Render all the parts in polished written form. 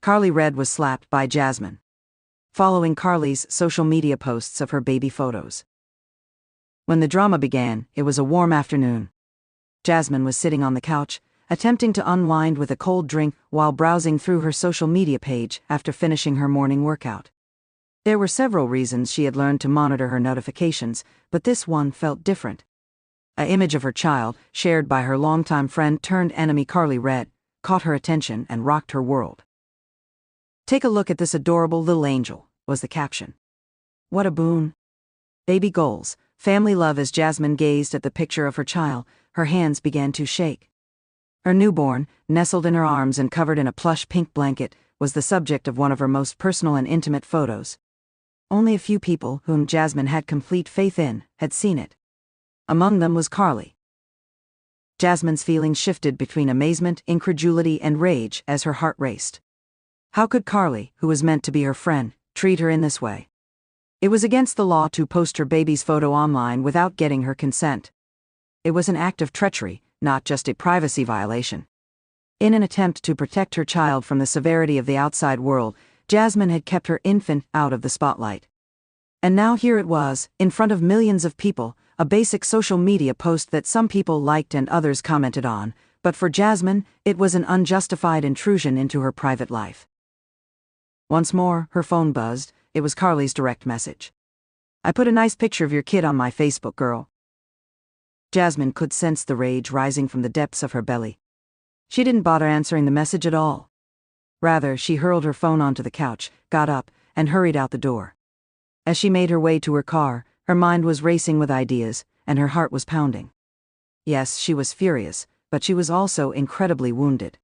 Karlie Red was slapped by Jasmine, following Karlie's social media posts of her baby photos. When the drama began, it was a warm afternoon. Jasmine was sitting on the couch, attempting to unwind with a cold drink while browsing through her social media page after finishing her morning workout. There were several reasons she had learned to monitor her notifications, but this one felt different. An image of her child, shared by her longtime friend turned enemy Karlie Red, caught her attention and rocked her world. "Take a look at this adorable little angel," was the caption. What a boon. Baby goals, family love. As Jasmine gazed at the picture of her child, her hands began to shake. Her newborn, nestled in her arms and covered in a plush pink blanket, was the subject of one of her most personal and intimate photos. Only a few people, whom Jasmine had complete faith in, had seen it. Among them was Karlie. Jasmine's feelings shifted between amazement, incredulity, and rage as her heart raced. How could Karlie, who was meant to be her friend, treat her in this way? It was against the law to post her baby's photo online without getting her consent. It was an act of treachery, not just a privacy violation. In an attempt to protect her child from the severity of the outside world, Jasmine had kept her infant out of the spotlight. And now here it was, in front of millions of people, a basic social media post that some people liked and others commented on, but for Jasmine, it was an unjustified intrusion into her private life. Once more, her phone buzzed. It was Karlie's direct message. "I put a nice picture of your kid on my Facebook, girl." Jasmine could sense the rage rising from the depths of her belly. She didn't bother answering the message at all. Rather, she hurled her phone onto the couch, got up, and hurried out the door. As she made her way to her car, her mind was racing with ideas, and her heart was pounding. Yes, she was furious, but she was also incredibly wounded.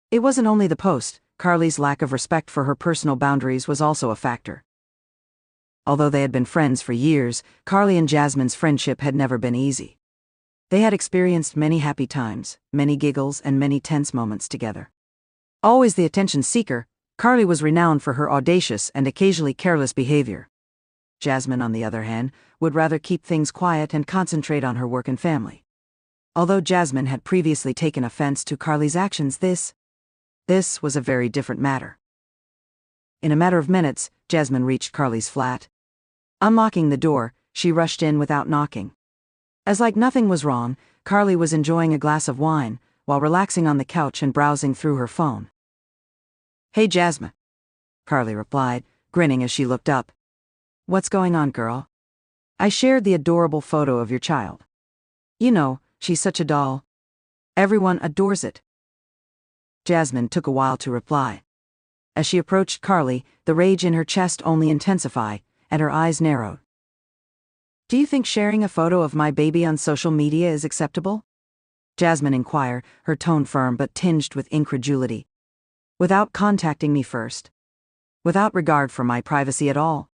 It wasn't only the post. Karlie's lack of respect for her personal boundaries was also a factor. Although they had been friends for years, Karlie and Jasmine's friendship had never been easy. They had experienced many happy times, many giggles, and many tense moments together. Always the attention seeker, Karlie was renowned for her audacious and occasionally careless behavior. Jasmine, on the other hand, would rather keep things quiet and concentrate on her work and family. Although Jasmine had previously taken offense to Karlie's actions, this was a very different matter. In a matter of minutes, Jasmine reached Karlie's flat. Unlocking the door, she rushed in without knocking. As like nothing was wrong, Karlie was enjoying a glass of wine, while relaxing on the couch and browsing through her phone. "Hey Jasmine," Karlie replied, grinning as she looked up. "What's going on, girl?" "I shared the adorable photo of your child. You know, she's such a doll. Everyone adores it." Jasmine took a while to reply. As she approached Karlie, the rage in her chest only intensified, and her eyes narrowed. "Do you think sharing a photo of my baby on social media is acceptable?" Jasmine inquired, her tone firm but tinged with incredulity. "Without contacting me first? Without regard for my privacy at all?"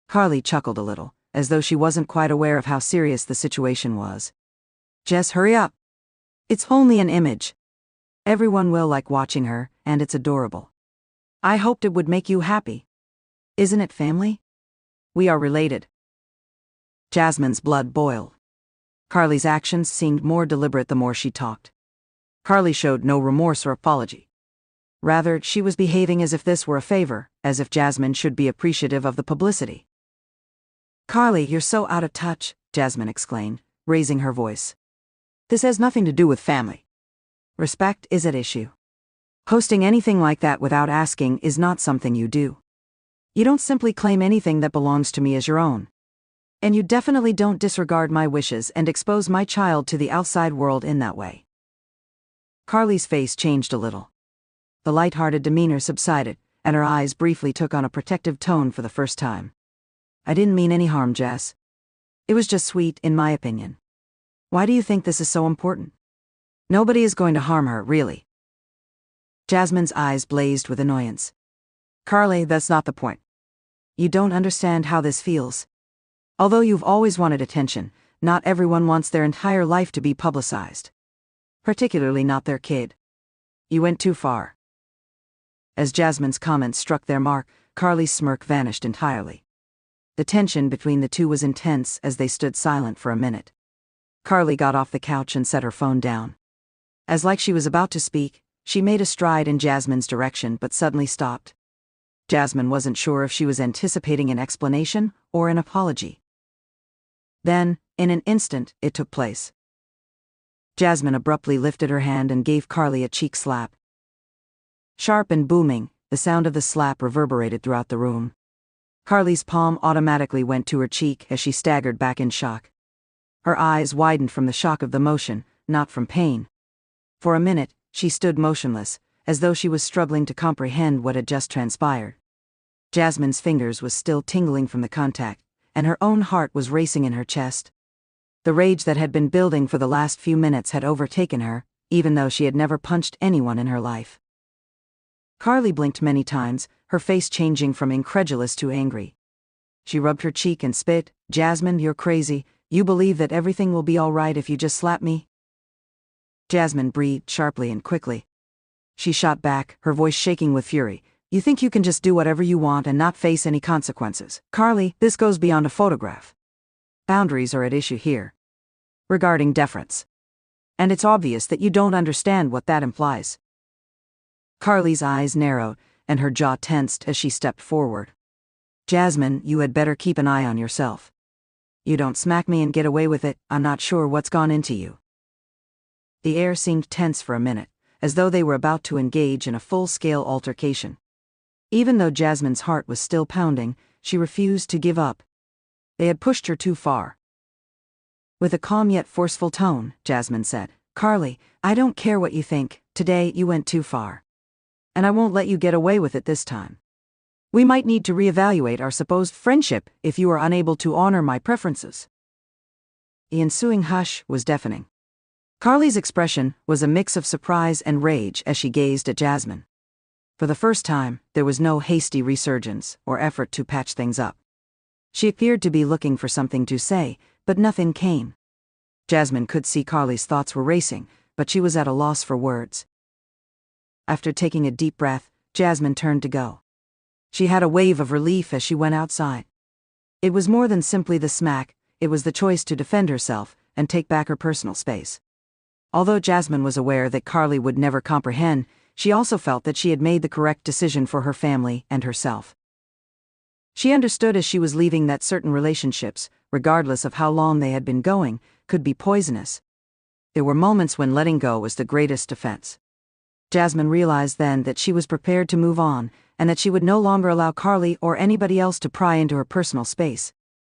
Karlie chuckled a little, as though she wasn't quite aware of how serious the situation was. "Jess, hurry up. It's only an image. Everyone will like watching her, and it's adorable. I hoped it would make you happy. Isn't it family? We are related." Jasmine's blood boiled. Karlie's actions seemed more deliberate the more she talked. Karlie showed no remorse or apology. Rather, she was behaving as if this were a favor, as if Jasmine should be appreciative of the publicity. "Karlie, you're so out of touch," Jasmine exclaimed, raising her voice. "This has nothing to do with family. Respect is at issue. Posting anything like that without asking is not something you do. You don't simply claim anything that belongs to me as your own. And you definitely don't disregard my wishes and expose my child to the outside world in that way." Karlie's face changed a little. The light-hearted demeanor subsided, and her eyes briefly took on a protective tone for the first time. "I didn't mean any harm, Jess. It was just sweet, in my opinion. Why do you think this is so important? Nobody is going to harm her, really." Jasmine's eyes blazed with annoyance. "Karlie, that's not the point. You don't understand how this feels. Although you've always wanted attention, not everyone wants their entire life to be publicized. Particularly not their kid. You went too far." As Jasmine's comments struck their mark, Karlie's smirk vanished entirely. The tension between the two was intense as they stood silent for a minute. Karlie got off the couch and set her phone down. As like she was about to speak, She made a stride in Jasmine's direction but suddenly stopped. Jasmine wasn't sure if she was anticipating an explanation or an apology. Then, in an instant, it took place. Jasmine abruptly lifted her hand and gave Karlie a cheek slap. Sharp and booming, the sound of the slap reverberated throughout the room. Karlie's palm automatically went to her cheek as she staggered back in shock. Her eyes widened from the shock of the motion, not from pain. For a minute, she stood motionless, as though she was struggling to comprehend what had just transpired. Jasmine's fingers was still tingling from the contact, and her own heart was racing in her chest. The rage that had been building for the last few minutes had overtaken her, even though she had never punched anyone in her life. Karlie blinked many times, her face changing from incredulous to angry. She rubbed her cheek and spit. "Jasmine, you're crazy. You believe that everything will be all right if you just slap me?" Jasmine breathed sharply and quickly. She shot back, her voice shaking with fury. "You think you can just do whatever you want and not face any consequences? Karlie, this goes beyond a photograph. Boundaries are at issue here. Regarding deference. And it's obvious that you don't understand what that implies." Karlie's eyes narrowed, and her jaw tensed as she stepped forward. "Jasmine, you had better keep an eye on yourself. You don't smack me and get away with it, I'm not sure what's gone into you." The air seemed tense for a minute, as though they were about to engage in a full-scale altercation. Even though Jasmine's heart was still pounding, she refused to give up. They had pushed her too far. With a calm yet forceful tone, Jasmine said, "Karlie, I don't care what you think, today you went too far. And I won't let you get away with it this time. We might need to reevaluate our supposed friendship if you are unable to honor my preferences." The ensuing hush was deafening. Karlie's expression was a mix of surprise and rage as she gazed at Jasmine. For the first time, there was no hasty resurgence or effort to patch things up. She appeared to be looking for something to say, but nothing came. Jasmine could see Karlie's thoughts were racing, but she was at a loss for words. After taking a deep breath, Jasmine turned to go. She had a wave of relief as she went outside. It was more than simply the smack, it was the choice to defend herself and take back her personal space. Although Jasmine was aware that Karlie would never comprehend, she also felt that she had made the correct decision for her family and herself. She understood as she was leaving that certain relationships, regardless of how long they had been going, could be poisonous. There were moments when letting go was the greatest defense. Jasmine realized then that she was prepared to move on, and that she would no longer allow Karlie or anybody else to pry into her personal space.